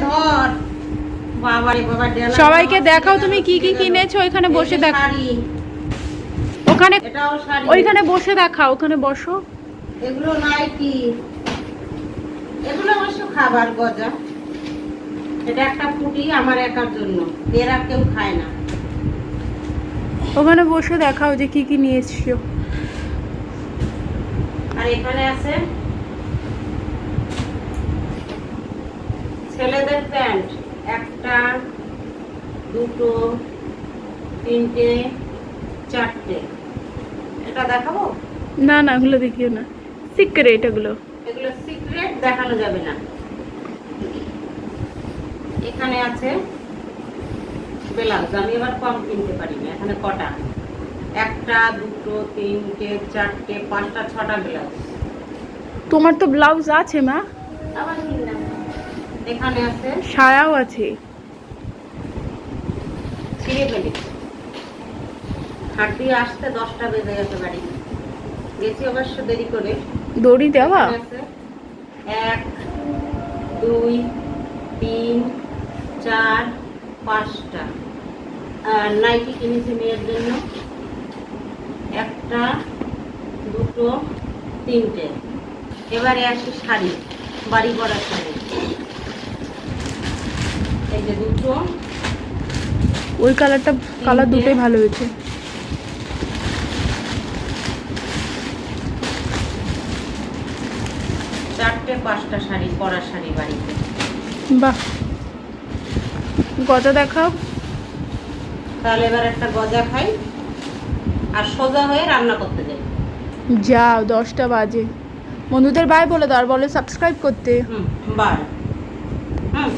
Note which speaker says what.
Speaker 1: ধর বাবারে বাবা ডেলা
Speaker 2: সবাইকে দেখাও তুমি কি কি কিনেছো, ওইখানে বসে দেখো। ওখানে
Speaker 1: এটাও শাড়ি,
Speaker 2: ওইখানে বসে দেখাও, ওখানে বসো।
Speaker 1: এগুলো নাইটি, এগুলো অবশ্য খাবার গজা। এটা একটা পুটি আমার একার জন্য, এরা কেউ খায় না।
Speaker 2: ওখানে বসে দেখাও যে কি কি নিয়েছো।
Speaker 1: আর এখানে আছে ছেলেদের প্যান্ট, একটা দুটো তিনটে চারটে। এটা দেখাবো?
Speaker 2: না না, ওগুলো দেখিও না, সিক্রেট এগুলো।
Speaker 1: এগুলো সিক্রেট, দেখানো যাবে না। এখানে আছে ব্লাউজ, আমি এবার কম কিনতে পারি না। এখানে কটা, একটা দুটো তিনটে চারটে পাঁচটা ছটা ব্লাউজ।
Speaker 2: তোমার তো ব্লাউজ আছে মা।
Speaker 1: আবার কিনলাম। এখানে আছে
Speaker 2: সায়াও আছে।
Speaker 1: ছিঁড়ে ফেলি, হাট দিয়ে আসতে 10টা বেজে গেছে, বাড়ি গেছি অবশ্য দেরি করে।
Speaker 2: দড়ি দেওয়া।
Speaker 1: এখানে আছে 1 2 3 4 5টা। আর নাইটি কিনেছি মেয়ের জন্য, একটা দুটো তিনটে। এবারে আসি শাড়ি, বাড়ি পরা শাড়ি। এই যে দুটো,
Speaker 2: ওই কালারটা, কালার দুটোই ভালো হয়েছে।
Speaker 1: চারটে পাঁচটা শাড়ি, পরা শাড়ি বাড়িতে।
Speaker 2: বাহ, গজা দেখাও।
Speaker 1: তাহলে এবার একটা গজা খাই আর সোজা হয়ে রান্না করতে যাই।
Speaker 2: যাও, 10টা বাজে। বন্ধুদের বাই বলে দাও, আর বলে সাবস্ক্রাইব করতে।
Speaker 1: বাই। হুম।